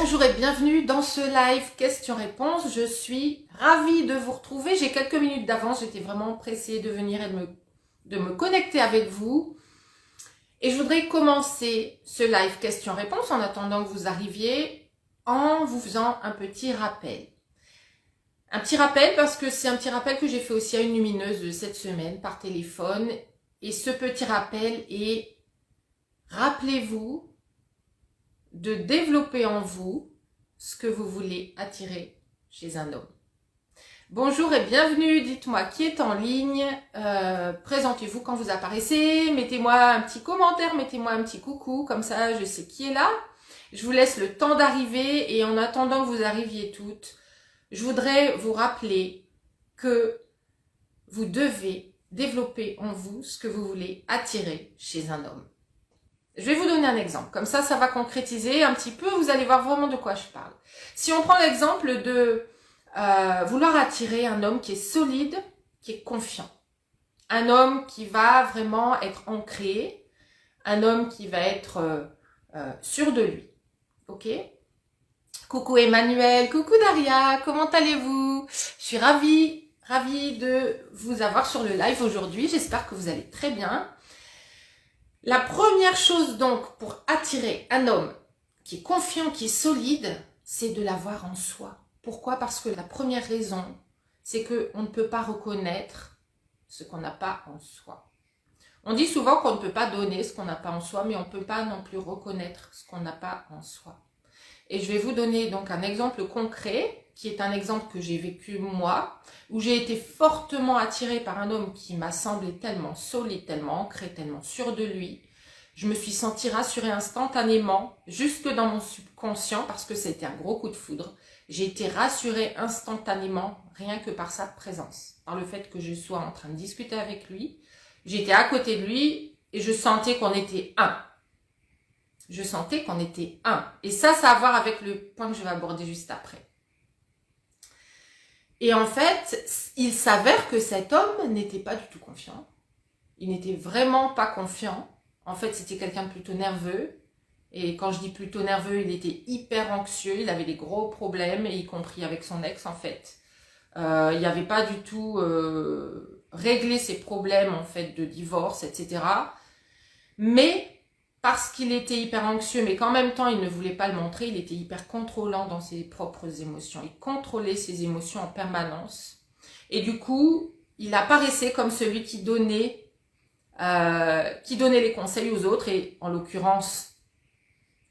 Bonjour et bienvenue dans ce live questions-réponses. Je suis ravie de vous retrouver. J'ai quelques minutes d'avance, j'étais vraiment pressée de venir et de me connecter avec vous. Et je voudrais commencer ce live questions-réponses en attendant que vous arriviez en vous faisant un petit rappel. Un petit rappel parce que c'est un petit rappel que j'ai fait aussi à une lumineuse de cette semaine par téléphone. Et ce petit rappel est, rappelez-vous de développer en vous ce que vous voulez attirer chez un homme. Bonjour et bienvenue, dites-moi qui est en ligne, présentez-vous quand vous apparaissez, mettez-moi un petit commentaire, mettez-moi un petit coucou, comme ça je sais qui est là. Je vous laisse le temps d'arriver et en attendant que vous arriviez toutes, je voudrais vous rappeler que vous devez développer en vous ce que vous voulez attirer chez un homme. Je vais vous donner un exemple, comme ça va concrétiser un petit peu, vous allez voir vraiment de quoi je parle. Si on prend l'exemple de vouloir attirer un homme qui est solide, qui est confiant, un homme qui va vraiment être ancré, un homme qui va être sûr de lui, ok? Coucou Emmanuel, coucou Daria, comment allez-vous? Je suis ravie de vous avoir sur le live aujourd'hui, j'espère que vous allez très bien. La première chose donc pour attirer un homme qui est confiant, qui est solide, c'est de l'avoir en soi. Pourquoi? Parce que la première raison, c'est qu'on ne peut pas reconnaître ce qu'on n'a pas en soi. On dit souvent qu'on ne peut pas donner ce qu'on n'a pas en soi, mais on ne peut pas non plus reconnaître ce qu'on n'a pas en soi. Et je vais vous donner donc un exemple concret, qui est un exemple que j'ai vécu moi, où j'ai été fortement attirée par un homme qui m'a semblé tellement solide, tellement ancré, tellement sûr de lui. Je me suis sentie rassurée instantanément, jusque dans mon subconscient, parce que c'était un gros coup de foudre. J'ai été rassurée instantanément, rien que par sa présence, par le fait que je sois en train de discuter avec lui. J'étais à côté de lui et je sentais qu'on était un. Je sentais qu'on était un. Et ça a à voir avec le point que je vais aborder juste après. Et en fait, il s'avère que cet homme n'était pas du tout confiant. Il n'était vraiment pas confiant. En fait, c'était quelqu'un de plutôt nerveux. Et quand je dis plutôt nerveux, il était hyper anxieux. Il avait des gros problèmes, y compris avec son ex, en fait. Il n'avait pas du tout réglé ses problèmes, en fait, de divorce, etc. Mais parce qu'il était hyper anxieux, mais qu'en même temps, il ne voulait pas le montrer, il était hyper contrôlant dans ses propres émotions. Il contrôlait ses émotions en permanence. Et du coup, il apparaissait comme celui qui donnait les conseils aux autres. Et en l'occurrence,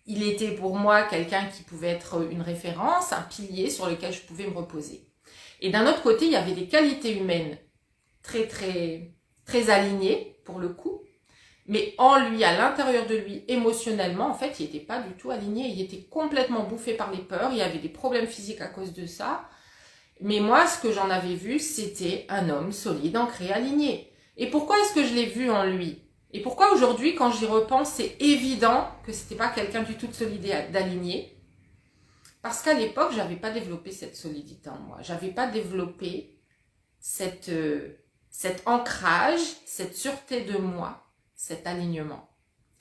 il était pour moi quelqu'un qui pouvait être une référence, un pilier sur lequel je pouvais me reposer. Et d'un autre côté, il y avait des qualités humaines très, très, très alignées, pour le coup. Mais en lui, à l'intérieur de lui, émotionnellement, en fait, il n'était pas du tout aligné. Il était complètement bouffé par les peurs. Il y avait des problèmes physiques à cause de ça. Mais moi, ce que j'en avais vu, c'était un homme solide, ancré, aligné. Et pourquoi est-ce que je l'ai vu en lui? Et pourquoi aujourd'hui, quand j'y repense, c'est évident que c'était pas quelqu'un du tout de solide et d'aligné? Parce qu'à l'époque, j'avais pas développé cette solidité en moi. J'avais pas développé cet ancrage, cette sûreté de moi, cet alignement.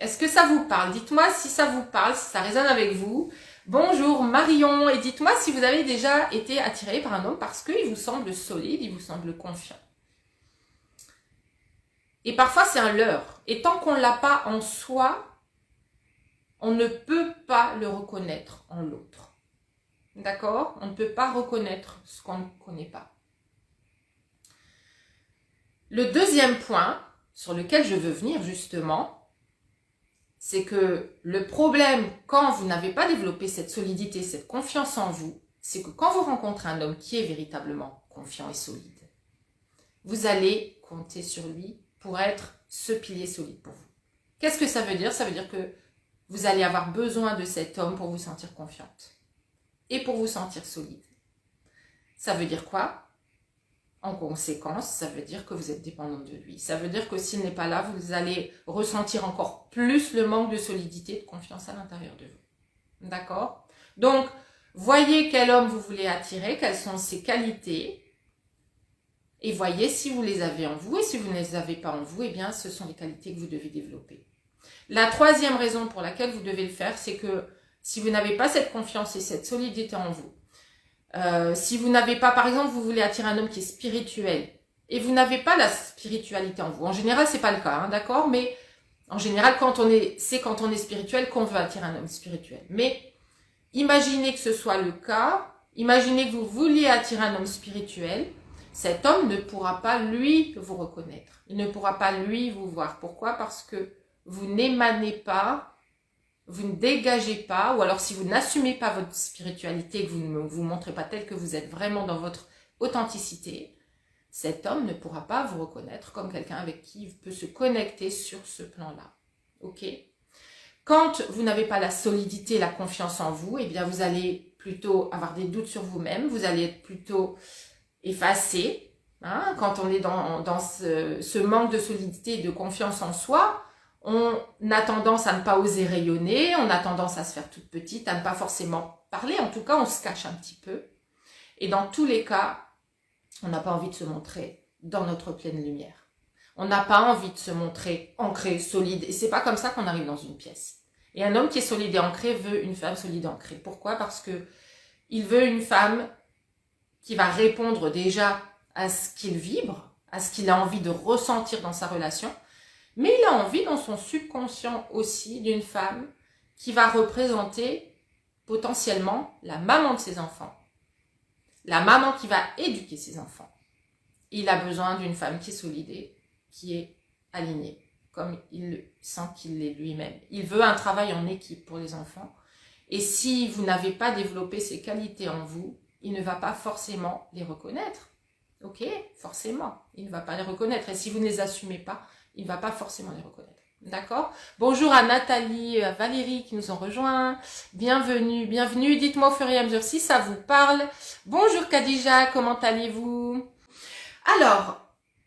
Est-ce que ça vous parle? Dites-moi si ça vous parle, si ça résonne avec vous. Bonjour Marion, et dites-moi si vous avez déjà été attiré par un homme parce qu'il vous semble solide, il vous semble confiant. Et parfois c'est un leurre. Et tant qu'on ne l'a pas en soi, on ne peut pas le reconnaître en l'autre. D'accord? On ne peut pas reconnaître ce qu'on ne connaît pas. Le deuxième point sur lequel je veux venir justement, c'est que le problème quand vous n'avez pas développé cette solidité, cette confiance en vous, c'est que quand vous rencontrez un homme qui est véritablement confiant et solide, vous allez compter sur lui pour être ce pilier solide pour vous. Qu'est-ce que ça veut dire? Ça veut dire que vous allez avoir besoin de cet homme pour vous sentir confiante et pour vous sentir solide. Ça veut dire quoi? En conséquence, ça veut dire que vous êtes dépendante de lui. Ça veut dire que s'il n'est pas là, vous allez ressentir encore plus le manque de solidité et de confiance à l'intérieur de vous. D'accord? Donc, voyez quel homme vous voulez attirer, quelles sont ses qualités, et voyez si vous les avez en vous, et si vous ne les avez pas en vous, eh bien, ce sont les qualités que vous devez développer. La troisième raison pour laquelle vous devez le faire, c'est que si vous n'avez pas cette confiance et cette solidité en vous, si vous n'avez pas, par exemple, vous voulez attirer un homme qui est spirituel et vous n'avez pas la spiritualité en vous. En général, c'est pas le cas, hein, d'accord? Mais en général, quand on est spirituel qu'on veut attirer un homme spirituel. Mais imaginez que ce soit le cas. Imaginez que vous vouliez attirer un homme spirituel. Cet homme ne pourra pas, lui, vous reconnaître. Il ne pourra pas, lui, vous voir. Pourquoi? Parce que vous n'émanez pas, vous ne dégagez pas, ou alors si vous n'assumez pas votre spiritualité, que vous ne vous montrez pas tel que vous êtes vraiment dans votre authenticité, cet homme ne pourra pas vous reconnaître comme quelqu'un avec qui il peut se connecter sur ce plan-là. Ok? Quand vous n'avez pas la solidité, la confiance en vous, eh bien vous allez plutôt avoir des doutes sur vous-même, vous allez être plutôt effacé. Hein? Quand on est dans ce manque de solidité et de confiance en soi, on a tendance à ne pas oser rayonner, on a tendance à se faire toute petite, à ne pas forcément parler. En tout cas, on se cache un petit peu. Et dans tous les cas, on n'a pas envie de se montrer dans notre pleine lumière. On n'a pas envie de se montrer ancré, solide. Et c'est pas comme ça qu'on arrive dans une pièce. Et un homme qui est solide et ancré veut une femme solide et ancrée. Pourquoi? Parce que il veut une femme qui va répondre déjà à ce qu'il vibre, à ce qu'il a envie de ressentir dans sa relation. Mais il a envie dans son subconscient aussi d'une femme qui va représenter potentiellement la maman de ses enfants. La maman qui va éduquer ses enfants. Il a besoin d'une femme qui est solide et qui est alignée, comme il le sent qu'il l'est lui-même. Il veut un travail en équipe pour les enfants. Et si vous n'avez pas développé ces qualités en vous, il ne va pas forcément les reconnaître. Ok? Forcément, il ne va pas les reconnaître. Et si vous ne les assumez pas, il ne va pas forcément les reconnaître. D'accord? Bonjour à Nathalie, à Valérie qui nous ont rejoints. Bienvenue, bienvenue. Dites-moi au fur et à mesure si ça vous parle. Bonjour Khadija, comment allez-vous? Alors,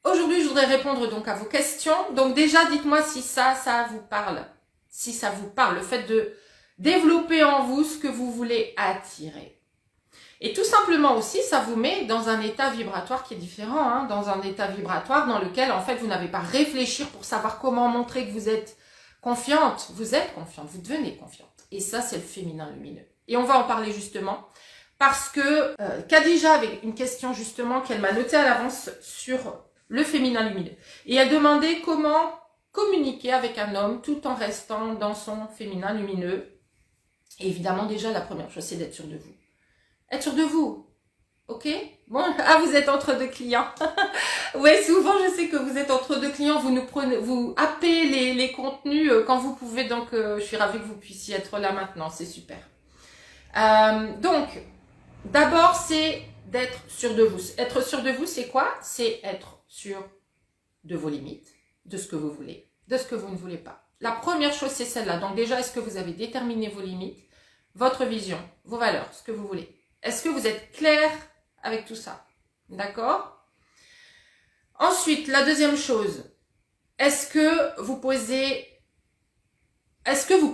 aujourd'hui, je voudrais répondre donc à vos questions. Donc déjà, dites-moi si ça vous parle. Si ça vous parle, le fait de développer en vous ce que vous voulez attirer. Et tout simplement aussi, ça vous met dans un état vibratoire qui est différent, hein, dans un état vibratoire dans lequel, en fait, vous n'avez pas à réfléchir pour savoir comment montrer que vous êtes confiante. Vous êtes confiante, vous devenez confiante. Et ça, c'est le féminin lumineux. Et on va en parler justement parce que Khadija avait une question justement qu'elle m'a notée à l'avance sur le féminin lumineux. Et elle demandait comment communiquer avec un homme tout en restant dans son féminin lumineux. Et évidemment, déjà, la première chose, c'est d'être sûr de vous. Être sûr de vous, ok? Bon, ah, vous êtes entre deux clients. Ouais, souvent, je sais que vous êtes entre deux clients, vous happez les contenus quand vous pouvez, donc je suis ravie que vous puissiez être là maintenant, c'est super. Donc, d'abord, c'est d'être sûr de vous. Être sûr de vous, c'est quoi? C'est être sûr de vos limites, de ce que vous voulez, de ce que vous ne voulez pas. La première chose, c'est celle-là. Donc déjà, est-ce que vous avez déterminé vos limites, votre vision, vos valeurs, ce que vous voulez? Est-ce que vous êtes clair avec tout ça? D'accord? Ensuite, la deuxième chose, est-ce que vous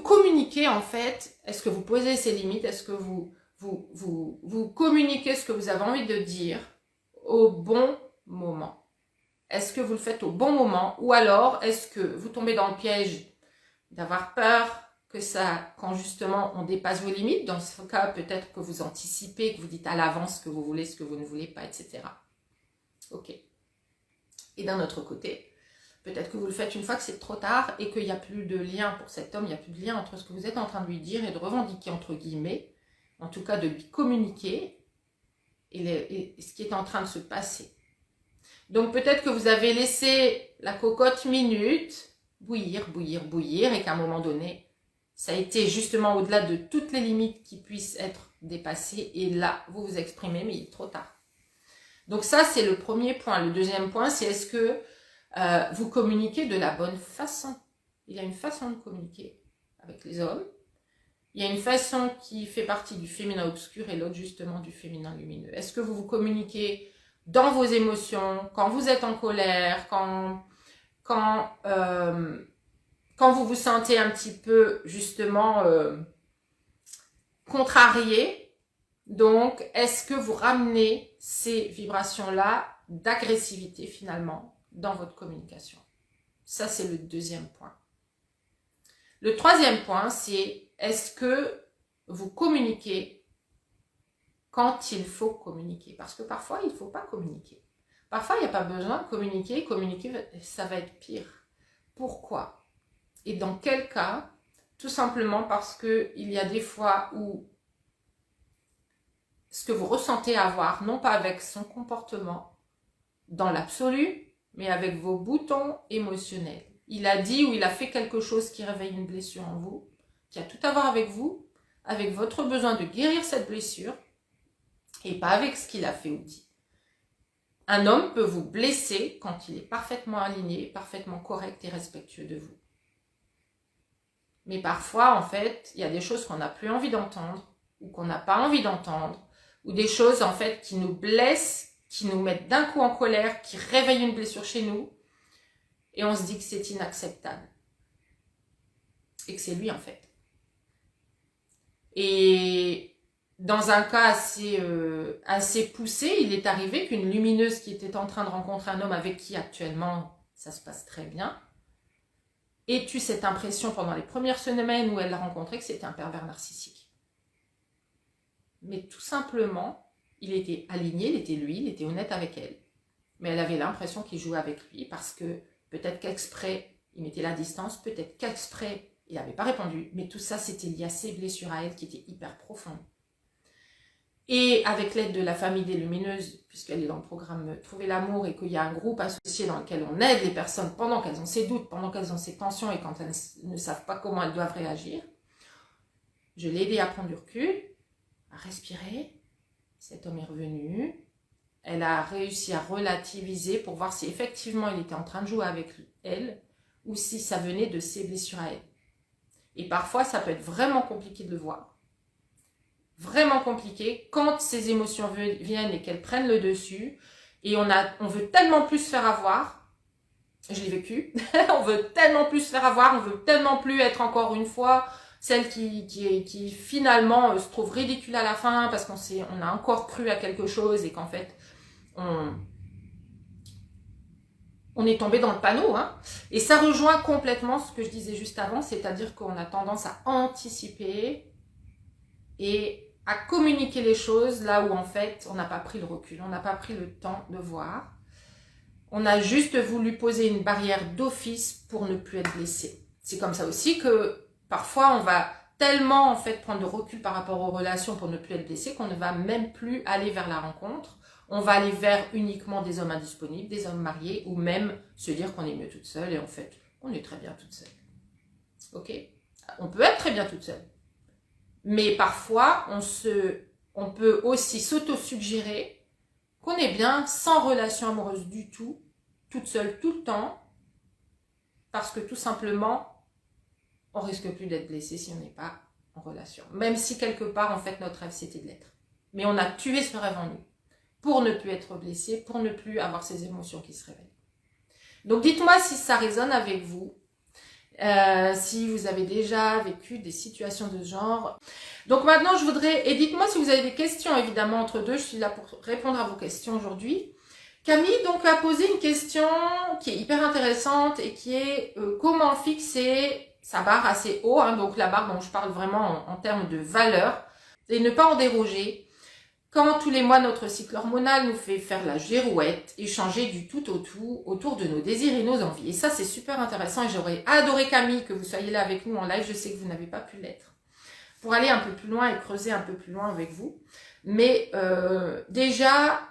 communiquez en fait? Est-ce que vous posez ces limites? Est-ce que vous communiquez ce que vous avez envie de dire au bon moment? Est-ce que vous le faites au bon moment? Ou alors, est-ce que vous tombez dans le piège d'avoir peur que ça, quand justement on dépasse vos limites? Dans ce cas, peut-être que vous anticipez, que vous dites à l'avance ce que vous voulez, ce que vous ne voulez pas, etc. Ok. Et d'un autre côté, peut-être que vous le faites une fois que c'est trop tard et qu'il n'y a plus de lien pour cet homme, il n'y a plus de lien entre ce que vous êtes en train de lui dire et de revendiquer, entre guillemets, en tout cas de lui communiquer et ce qui est en train de se passer. Donc peut-être que vous avez laissé la cocotte minute bouillir et qu'à un moment donné, ça a été justement au-delà de toutes les limites qui puissent être dépassées et là, vous vous exprimez, mais il est trop tard. Donc ça, c'est le premier point. Le deuxième point, c'est est-ce que vous communiquez de la bonne façon? Il y a une façon de communiquer avec les hommes. Il y a une façon qui fait partie du féminin obscur et l'autre justement du féminin lumineux. Est-ce que vous vous communiquez dans vos émotions, quand vous êtes en colère, quand vous vous sentez un petit peu justement contrarié? Donc, est-ce que vous ramenez ces vibrations-là d'agressivité finalement dans votre communication? Ça, c'est le deuxième point. Le troisième point, c'est est-ce que vous communiquez quand il faut communiquer. Parce que parfois, il ne faut pas communiquer. Parfois, il n'y a pas besoin de communiquer. Communiquer, ça va être pire. Pourquoi? Et dans quel cas? Tout simplement parce qu'il y a des fois où ce que vous ressentez avoir, non pas avec son comportement dans l'absolu, mais avec vos boutons émotionnels. Il a dit ou il a fait quelque chose qui réveille une blessure en vous, qui a tout à voir avec vous, avec votre besoin de guérir cette blessure, et pas avec ce qu'il a fait ou dit. Un homme peut vous blesser quand il est parfaitement aligné, parfaitement correct et respectueux de vous. Mais parfois, en fait, il y a des choses qu'on n'a plus envie d'entendre, ou qu'on n'a pas envie d'entendre, ou des choses, en fait, qui nous blessent, qui nous mettent d'un coup en colère, qui réveillent une blessure chez nous, et on se dit que c'est inacceptable. Et que c'est lui, en fait. Et dans un cas assez poussé, il est arrivé qu'une lumineuse qui était en train de rencontrer un homme avec qui actuellement ça se passe très bien, ait eu cette impression pendant les premières semaines où elle l'a rencontré que c'était un pervers narcissique. Mais tout simplement, il était aligné, il était lui, il était honnête avec elle. Mais elle avait l'impression qu'il jouait avec lui parce que peut-être qu'exprès, il mettait la distance, peut-être qu'exprès, il n'avait pas répondu. Mais tout ça, c'était lié à ses blessures à elle qui étaient hyper profondes. Et avec l'aide de la famille des lumineuses, puisqu'elle est dans le programme Trouver l'amour et qu'il y a un groupe associé dans lequel on aide les personnes pendant qu'elles ont ces doutes, pendant qu'elles ont ces tensions et quand elles ne savent pas comment elles doivent réagir, je l'ai aidée à prendre du recul, à respirer. Cet homme est revenu. Elle a réussi à relativiser pour voir si effectivement il était en train de jouer avec elle ou si ça venait de ses blessures à elle. Et parfois, ça peut être vraiment compliqué de le voir. Vraiment compliqué quand ces émotions viennent et qu'elles prennent le dessus et on veut tellement plus se faire avoir, je l'ai vécu, on veut tellement plus se faire avoir, on veut tellement plus être encore une fois celle qui finalement se trouve ridicule à la fin parce on a encore cru à quelque chose et qu'en fait on est tombé dans le panneau, hein. Et ça rejoint complètement ce que je disais juste avant, c'est-à-dire qu'on a tendance à anticiper et à communiquer les choses là où en fait on n'a pas pris le recul, on n'a pas pris le temps de voir. On a juste voulu poser une barrière d'office pour ne plus être blessé. C'est comme ça aussi que parfois on va tellement en fait prendre de recul par rapport aux relations pour ne plus être blessé qu'on ne va même plus aller vers la rencontre. On va aller vers uniquement des hommes indisponibles, des hommes mariés ou même se dire qu'on est mieux toute seule et en fait on est très bien toute seule. Ok ? On peut être très bien toute seule. Mais parfois, on peut aussi s'auto-suggérer qu'on est bien sans relation amoureuse du tout, toute seule tout le temps, parce que tout simplement, on risque plus d'être blessé si on n'est pas en relation. Même si quelque part, en fait, notre rêve, c'était de l'être. Mais on a tué ce rêve en nous pour ne plus être blessé, pour ne plus avoir ces émotions qui se réveillent. Donc, dites-moi si ça résonne avec vous. Si vous avez déjà vécu des situations de ce genre. Donc maintenant, et dites-moi si vous avez des questions, évidemment, entre deux, je suis là pour répondre à vos questions aujourd'hui. Camille donc a posé une question qui est hyper intéressante et qui est comment fixer sa barre assez haut, hein, donc la barre dont je parle vraiment en termes de valeur, et ne pas en déroger. Quand tous les mois, notre cycle hormonal nous fait faire la girouette et changer du tout au tout autour de nos désirs et nos envies. Et ça, c'est super intéressant et j'aurais adoré, Camille, que vous soyez là avec nous en live. Je sais que vous n'avez pas pu l'être. Pour aller un peu plus loin et creuser un peu plus loin avec vous. Mais déjà,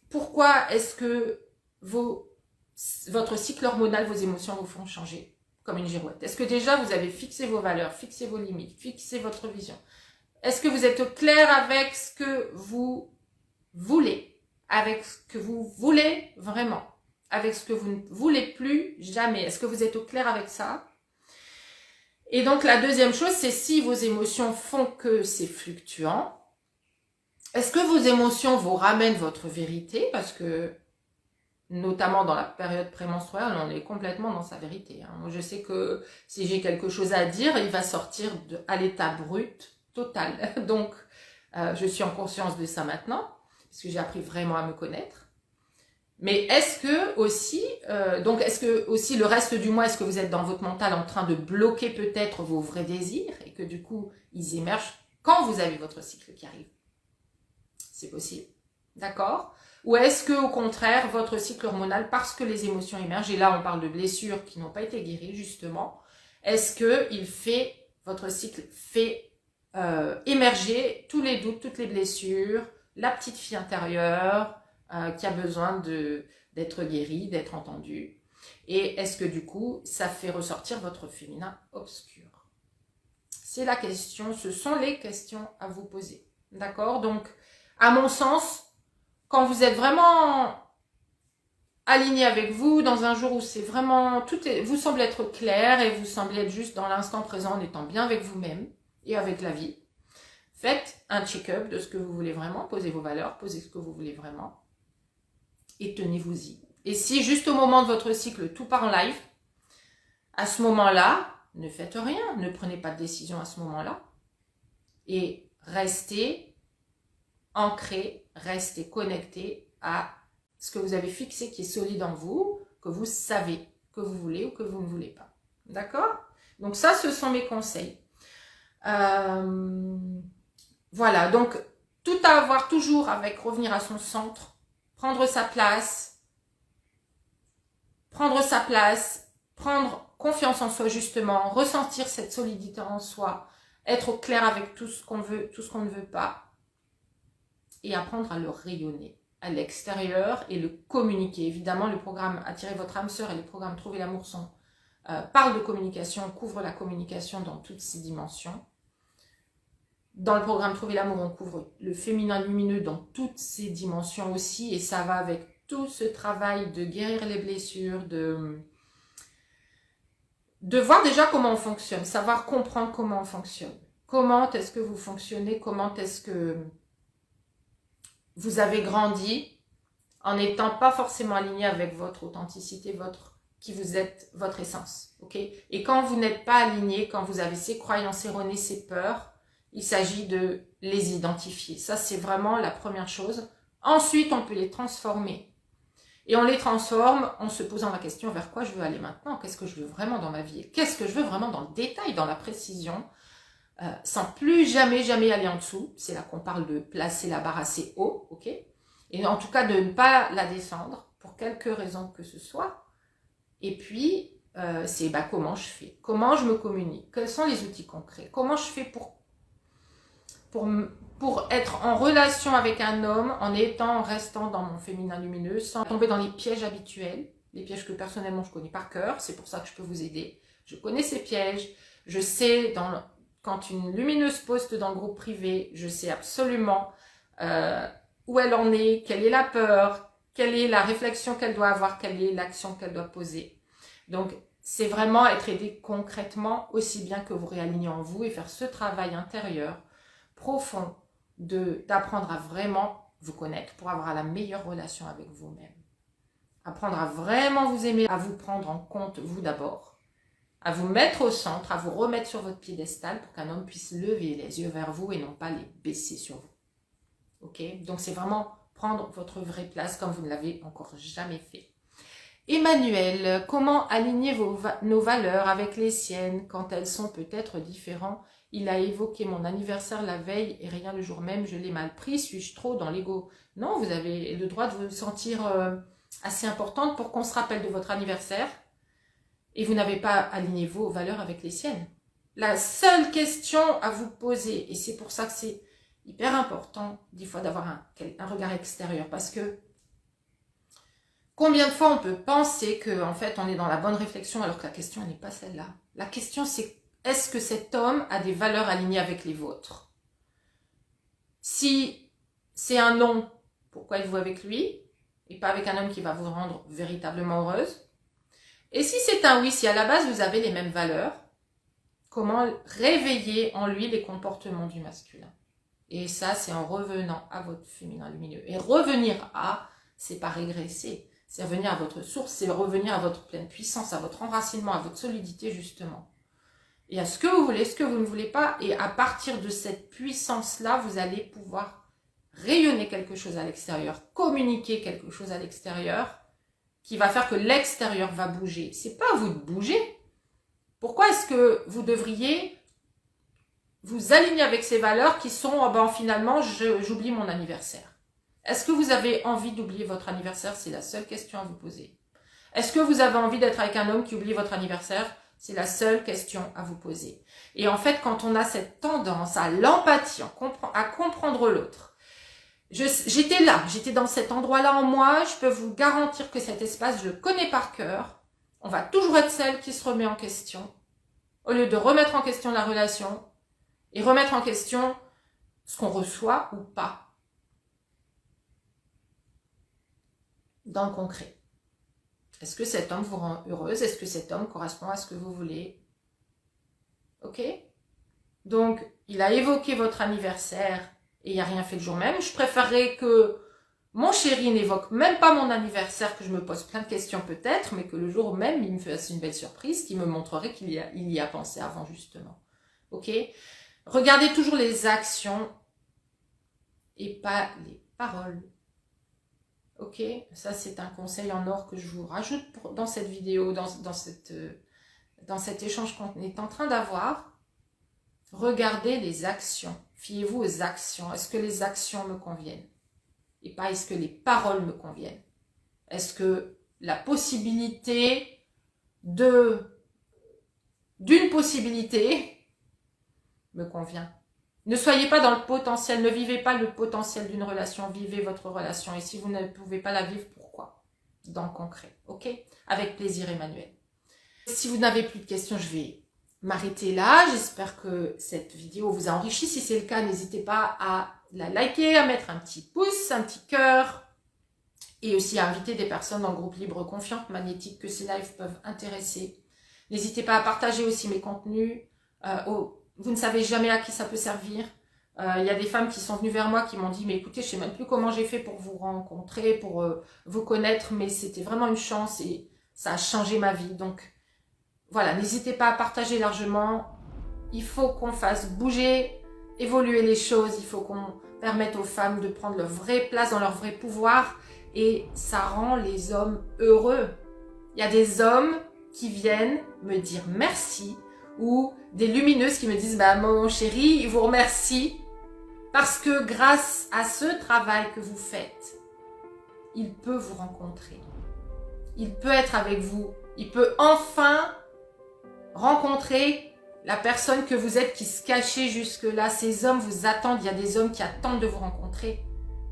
pourquoi est-ce que votre cycle hormonal, vos émotions vous font changer comme une girouette? Est-ce que déjà, vous avez fixé vos valeurs, fixé vos limites, fixé votre vision? Est-ce que vous êtes au clair avec ce que vous voulez, avec ce que vous voulez vraiment, avec ce que vous ne voulez plus jamais? Est-ce que vous êtes au clair avec ça? Et donc la deuxième chose, c'est si vos émotions font que c'est fluctuant, est-ce que vos émotions vous ramènent votre vérité? Parce que, notamment dans la période prémenstruelle, on est complètement dans sa vérité. Moi, je sais que si j'ai quelque chose à dire, il va sortir à l'état brut, total. Donc, je suis en conscience de ça maintenant, parce que j'ai appris vraiment à me connaître. Mais est-ce que aussi le reste du mois, est-ce que vous êtes dans votre mental en train de bloquer peut-être vos vrais désirs et et que du coup, ils émergent quand vous avez votre cycle qui arrive. C'est possible. D'accord? Ou est-ce que au contraire, votre cycle hormonal, parce que les émotions émergent, et là on parle de blessures qui n'ont pas été guéries justement, est-ce que votre cycle fait émerger tous les doutes, toutes les blessures, la petite fille intérieure qui a besoin d'être guérie, d'être entendue? Et est-ce que du coup, ça fait ressortir votre féminin obscur? C'est la question, ce sont les questions à vous poser. D'accord? Donc, à mon sens, quand vous êtes vraiment aligné avec vous, dans un jour où c'est vraiment, vous semblez être clair et vous semblez être juste dans l'instant présent en étant bien avec vous-même et avec la vie, faites un check-up de ce que vous voulez vraiment, posez vos valeurs, posez ce que vous voulez vraiment et tenez-vous-y. Et si juste au moment de votre cycle, tout part en live, à ce moment-là, ne faites rien, ne prenez pas de décision à ce moment-là et restez ancré, restez connecté à ce que vous avez fixé qui est solide en vous, que vous savez que vous voulez ou que vous ne voulez pas. D'accord? Donc ça, ce sont mes conseils. Voilà, donc tout à avoir toujours avec revenir à son centre, prendre sa place, prendre confiance en soi justement, ressentir cette solidité en soi, être au clair avec tout ce qu'on veut, tout ce qu'on ne veut pas, et apprendre à le rayonner à l'extérieur et le communiquer. Évidemment, le programme Attirer votre âme sœur et les programmes Trouver l'amour parlent de communication, couvrent la communication dans toutes ses dimensions. Dans le programme Trouver l'amour, on couvre le féminin lumineux dans toutes ses dimensions aussi, et ça va avec tout ce travail de guérir les blessures, de voir déjà comment on fonctionne, savoir comprendre comment on fonctionne. Comment est-ce que vous fonctionnez, comment est-ce que vous avez grandi en n'étant pas forcément aligné avec votre authenticité, qui vous êtes, votre essence. Ok? Et quand vous n'êtes pas aligné, quand vous avez ces croyances erronées, ces peurs, il s'agit de les identifier. Ça, c'est vraiment la première chose. Ensuite, on peut les transformer. Et on les transforme en se posant la question vers quoi je veux aller maintenant, qu'est-ce que je veux vraiment dans ma vie, qu'est-ce que je veux vraiment dans le détail, dans la précision, sans plus jamais aller en dessous. C'est là qu'on parle de placer la barre assez haut, ok? Et en tout cas de ne pas la descendre pour quelque raison que ce soit. Et puis, c'est comment je fais, comment je me communique, quels sont les outils concrets, comment je fais pour être en relation avec un homme en restant dans mon féminin lumineux, sans tomber dans les pièges habituels, les pièges que personnellement je connais par cœur. C'est pour ça que je peux vous aider. Je connais ces pièges, je sais quand une lumineuse poste dans le groupe privé, je sais absolument où elle en est, quelle est la peur, quelle est la réflexion qu'elle doit avoir, quelle est l'action qu'elle doit poser. Donc, c'est vraiment être aidé concrètement, aussi bien que vous réaligner en vous et faire ce travail intérieur profond d'apprendre à vraiment vous connaître pour avoir la meilleure relation avec vous-même. Apprendre à vraiment vous aimer, à vous prendre en compte, vous d'abord, à vous mettre au centre, à vous remettre sur votre piédestal pour qu'un homme puisse lever les yeux vers vous et non pas les baisser sur vous. Ok? Donc, c'est vraiment prendre votre vraie place comme vous ne l'avez encore jamais fait. Emmanuel, comment aligner nos valeurs avec les siennes quand elles sont peut-être différentes? Il a évoqué mon anniversaire la veille et rien le jour même, je l'ai mal pris, suis-je trop dans l'ego? Non, vous avez le droit de vous sentir assez importante pour qu'on se rappelle de votre anniversaire et vous n'avez pas aligné vos valeurs avec les siennes. La seule question à vous poser, et c'est pour ça que c'est hyper important des fois d'avoir un regard extérieur, parce que combien de fois on peut penser qu'en fait on est dans la bonne réflexion alors que la question n'est pas celle-là. La question c'est, est-ce que cet homme a des valeurs alignées avec les vôtres? Si c'est un non, pourquoi êtes-vous avec lui et pas avec un homme qui va vous rendre véritablement heureuse? Et si c'est un oui, si à la base vous avez les mêmes valeurs, comment réveiller en lui les comportements du masculin? Et ça, c'est en revenant à votre féminin lumineux. Et revenir c'est pas régresser, c'est revenir à votre source, c'est revenir à votre pleine puissance, à votre enracinement, à votre solidité justement. Et à ce que vous voulez, ce que vous ne voulez pas. Et à partir de cette puissance-là, vous allez pouvoir rayonner quelque chose à l'extérieur, communiquer quelque chose à l'extérieur, qui va faire que l'extérieur va bouger. C'est pas à vous de bouger. Pourquoi est-ce que vous devriez vous alignez avec ces valeurs qui sont, oh ben, finalement, j'oublie mon anniversaire. Est-ce que vous avez envie d'oublier votre anniversaire? C'est la seule question à vous poser. Est-ce que vous avez envie d'être avec un homme qui oublie votre anniversaire? C'est la seule question à vous poser. Et en fait, quand on a cette tendance à l'empathie, à comprendre l'autre, j'étais là, j'étais dans cet endroit-là en moi, je peux vous garantir que cet espace, je le connais par cœur. On va toujours être celle qui se remet en question, au lieu de remettre en question la relation et remettre en question ce qu'on reçoit ou pas. Dans le concret. Est-ce que cet homme vous rend heureuse? Est-ce que cet homme correspond à ce que vous voulez? Ok? Donc, il a évoqué votre anniversaire et il n'a rien fait le jour même. Je préférerais que mon chéri n'évoque même pas mon anniversaire, que je me pose plein de questions peut-être, mais que le jour même, il me fasse une belle surprise qui me montrerait qu'il y a pensé avant, justement. Ok? Regardez toujours les actions et pas les paroles. Ok, ça c'est un conseil en or que je vous rajoute dans cette vidéo, dans cet échange qu'on est en train d'avoir. Regardez les actions, fiez-vous aux actions. Est-ce que les actions me conviennent? Et pas est-ce que les paroles me conviennent? Est-ce que la possibilité d'une possibilité me convient? Ne soyez pas dans le potentiel, ne vivez pas le potentiel d'une relation, vivez votre relation. Et si vous ne pouvez pas la vivre, pourquoi? Dans le concret, ok? Avec plaisir, Emmanuel. Si vous n'avez plus de questions, je vais m'arrêter là. J'espère que cette vidéo vous a enrichi. Si c'est le cas, n'hésitez pas à la liker, à mettre un petit pouce, un petit cœur. Et aussi à inviter des personnes dans le groupe Libre Confiante Magnétique que ces lives peuvent intéresser. N'hésitez pas à partager aussi mes contenus. Vous ne savez jamais à qui ça peut servir. Il y a des femmes qui sont venues vers moi qui m'ont dit « Mais écoutez, je ne sais même plus comment j'ai fait pour vous rencontrer, pour vous connaître, mais c'était vraiment une chance et ça a changé ma vie. » Donc voilà, n'hésitez pas à partager largement. Il faut qu'on fasse bouger, évoluer les choses. Il faut qu'on permette aux femmes de prendre leur vraie place dans leur vrai pouvoir. Et ça rend les hommes heureux. Il y a des hommes qui viennent me dire merci ou des lumineuses qui me disent bah, « Mon chéri, il vous remercie parce que grâce à ce travail que vous faites, il peut vous rencontrer. Il peut être avec vous. Il peut enfin rencontrer la personne que vous êtes qui se cachait jusque-là. Ces hommes vous attendent. Il y a des hommes qui attendent de vous rencontrer.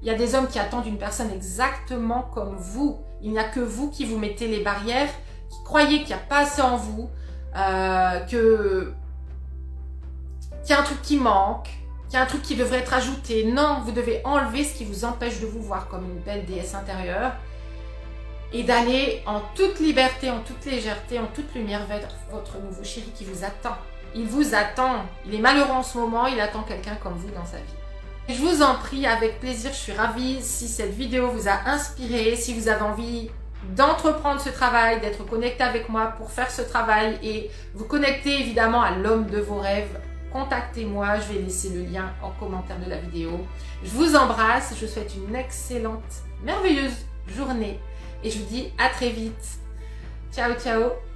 Il y a des hommes qui attendent une personne exactement comme vous. Il n'y a que vous qui vous mettez les barrières, qui croyez qu'il n'y a pas assez en vous, qu'il y a un truc qui manque, qu'il y a un truc qui devrait être ajouté. Non, vous devez enlever ce qui vous empêche de vous voir comme une belle déesse intérieure et d'aller en toute liberté, en toute légèreté, en toute lumière vers votre nouveau chéri qui vous attend. Il vous attend. Il est malheureux en ce moment, il attend quelqu'un comme vous dans sa vie. Je vous en prie, avec plaisir, je suis ravie si cette vidéo vous a inspiré, si vous avez envie d'entreprendre ce travail, d'être connecté avec moi pour faire ce travail et vous connecter évidemment à l'homme de vos rêves, contactez-moi, je vais laisser le lien en commentaire de la vidéo. Je vous embrasse, je vous souhaite une excellente, merveilleuse journée et je vous dis à très vite. Ciao, ciao!